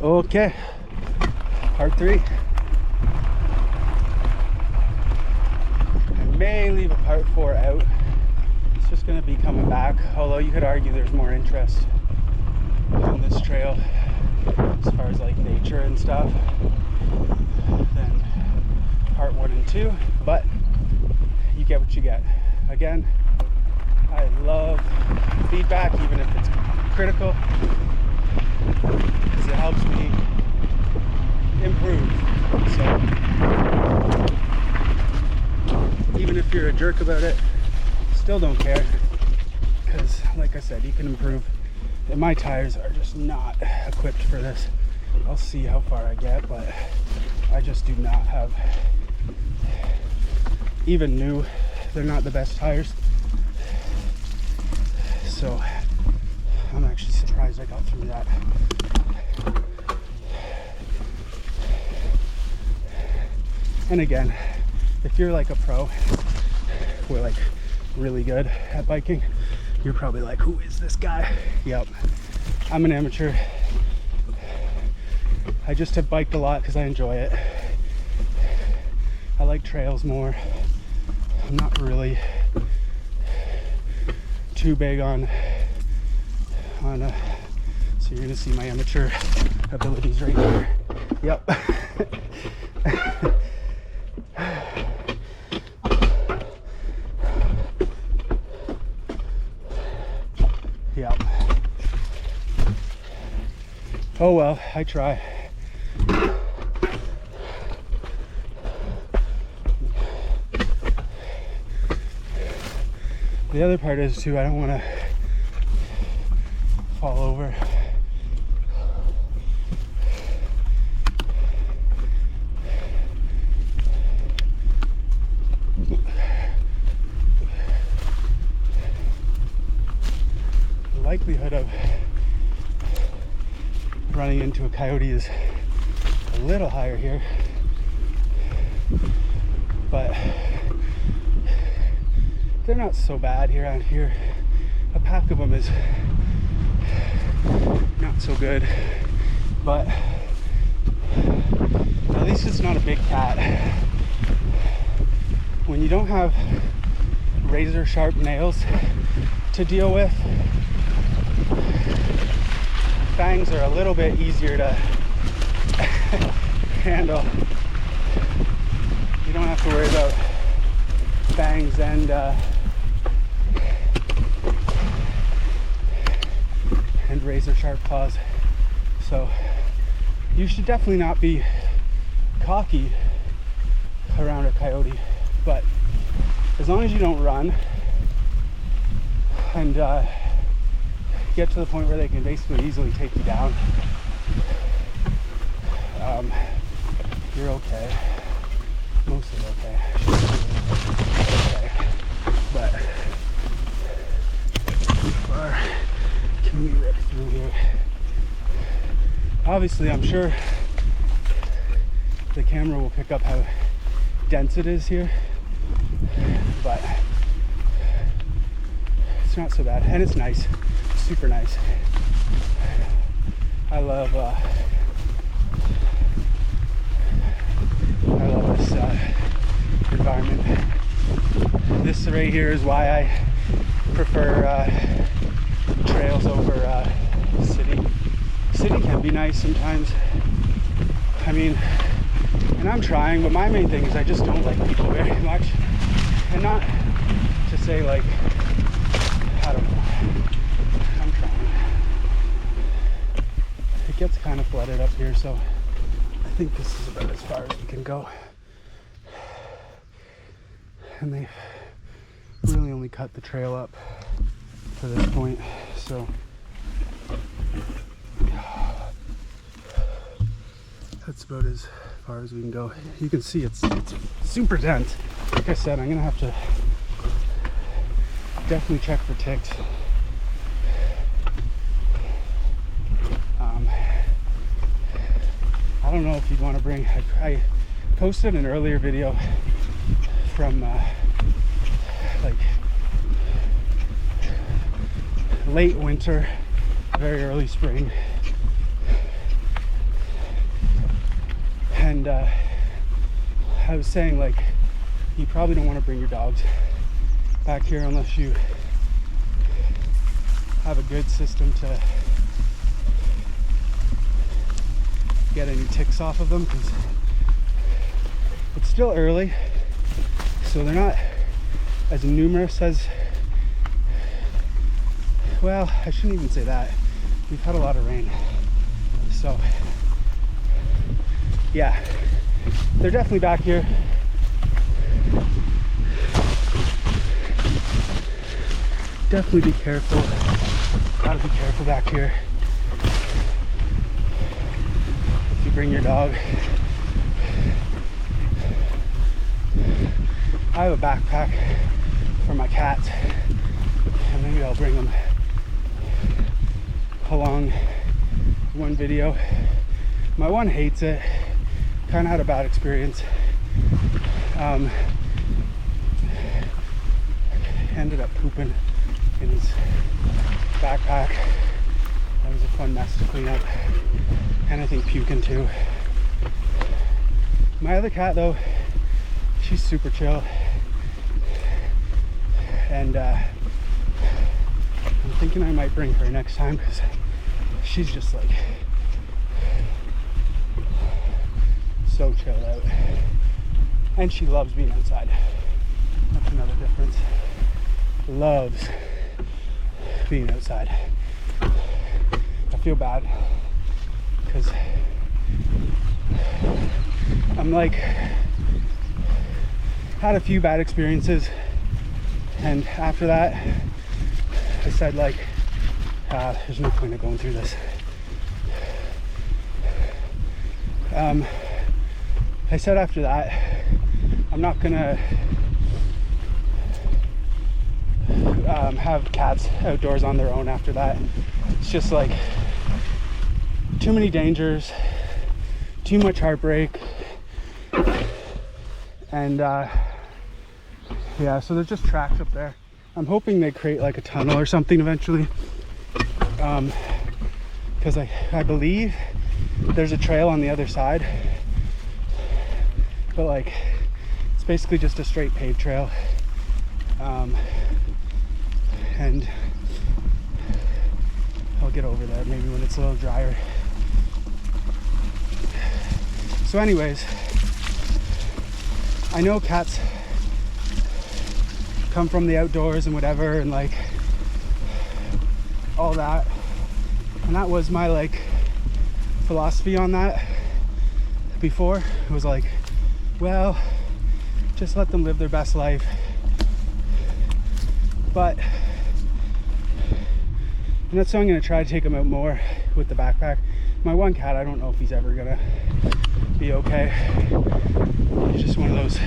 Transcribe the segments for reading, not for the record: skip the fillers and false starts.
Okay, part 3. I may leave a part 4 out. It's just going to be coming back, although you could argue there's more interest on this trail as far as like nature and stuff than part 1 and 2, but you get what you get. Again, I love feedback, even if it's critical, because it helps me improve. So even if you're a jerk about it, still don't care, because like I said, you can improve. And my tires are just not equipped for this. I'll see how far I get, but I just do not have, even new, they're not the best tires. So I'm actually surprised I got through that. And again, if you're like a pro, we're like really good at biking, you're probably like, who is this guy? Yep, I'm an amateur. I just have biked a lot because I enjoy it. I like trails more. I'm not really too big on so you're gonna see my amateur abilities right here. Yep. Yep. Oh well, I try. The other part is too, I don't want to fall over. The likelihood of running into a coyote is a little higher here, but they're not so bad here around here. A pack of them is not so good, but at least it's not a big cat. When you don't have razor sharp nails to deal with, fangs are a little bit easier to handle. You don't have to worry about fangs and razor sharp claws. So you should definitely not be cocky around a coyote, but as long as you don't run and get to the point where they can basically easily take you down, you're okay. Mostly okay. Okay. But too far. Can we rip through here? Obviously, I'm sure the camera will pick up how dense it is here, but it's not so bad, and it's nice, super nice. I love this environment. This right here is why I prefer trails over city. City can be nice sometimes. I mean, and I'm trying, but my main thing is I just don't like people very much. And not to say like, I don't know, I'm trying. It gets kind of flooded up here, so I think this is about as far as we can go. And they really only cut the trail up to this point, so that's about as far as we can go. You can see it's super dense. Like I said, I'm gonna have to definitely check for ticks. I don't know if you'd want to bring, I posted an earlier video from like late winter, very early spring, And I was saying, like, you probably don't want to bring your dogs back here unless you have a good system to get any ticks off of them, because it's still early, so they're not as numerous as, well, I shouldn't even say that. We've had a lot of rain, so yeah, they're definitely back here. Definitely be careful. Gotta be careful back here. If you bring your dog. I have a backpack for my cats, and maybe I'll bring them along one video. My one hates it. Kind of had a bad experience. Ended up pooping in his backpack. That was a fun mess to clean up, and I think puking too. My other cat though, she's super chill, and I'm thinking I might bring her next time, because she's just like so chilled out, and she loves being outside. That's another difference. Loves being outside. I feel bad because I'm like, had a few bad experiences, and after that I said, like, there's no point of going through this. I said after that I'm not gonna have cats outdoors on their own after that. It's just like too many dangers, too much heartbreak, and yeah, so there's just tracks up there. I'm hoping they create like a tunnel or something eventually, because I believe there's a trail on the other side, but like it's basically just a straight paved trail. And I'll get over there maybe when it's a little drier. So anyways, I know cats come from the outdoors and whatever, and like all that, and that was my like philosophy on that before. It was like, well, just let them live their best life. But that's why I'm gonna try to take him out more with the backpack. My one cat, I don't know if he's ever gonna be okay. He's just one of those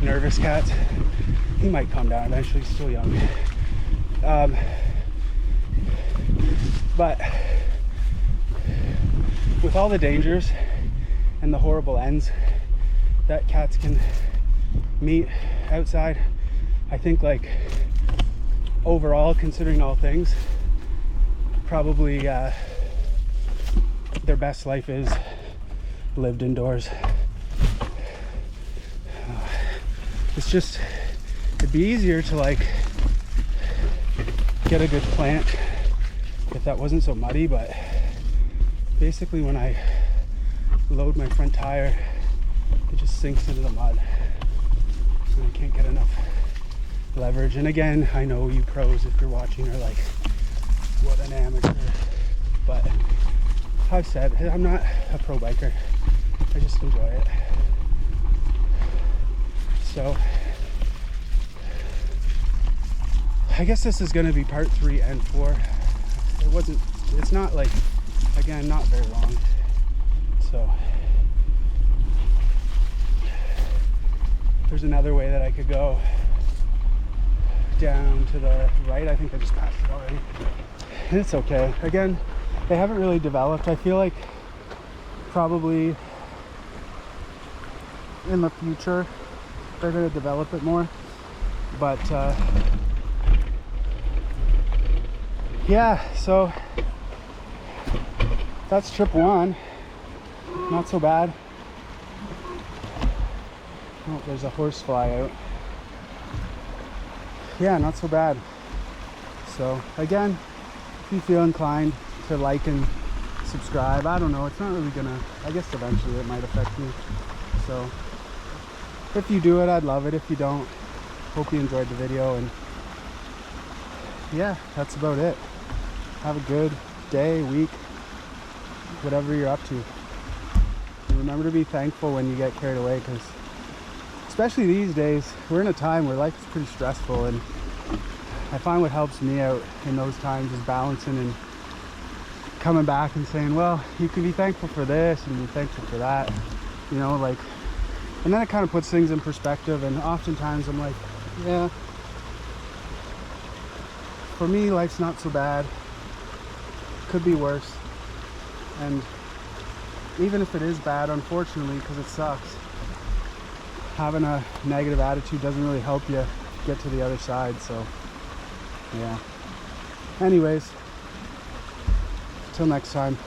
nervous cats. He might calm down eventually, he's still young. But with all the dangers and the horrible ends that cats can meet outside, I think, like, overall, considering all things, probably their best life is lived indoors. It's just, it'd be easier to like get a good plant if that wasn't so muddy, but basically when I load my front tire, it just sinks into the mud, and I can't get enough leverage. And again, I know you pros, if you're watching, are like, what an amateur, but I've said I'm not a pro biker, I just enjoy it. So I guess this is going to be part 3 and 4. It's not like, again, not very long, so there's another way that I could go down to the right. I think I just passed it already, and it's okay. Again, they haven't really developed. I feel like probably in the future they're going to develop it more, but yeah, so that's trip 1. Not so bad. Oh, there's a horsefly out. Yeah, not so bad. So again, if you feel inclined to like and subscribe, I don't know, it's not really gonna, I guess eventually it might affect me. So if you do it, I'd love it. If you don't, hope you enjoyed the video, and yeah, that's about it. Have a good day, week, whatever you're up to. And remember to be thankful when you get carried away, because especially these days, we're in a time where life is pretty stressful, and I find what helps me out in those times is balancing and coming back and saying, well, you can be thankful for this and be thankful for that, you know, like, and then it kind of puts things in perspective. And oftentimes I'm like, yeah, for me, life's not so bad. Could be worse. And even if it is bad, unfortunately, because it sucks, having a negative attitude doesn't really help you get to the other side. So yeah, anyways, till next time.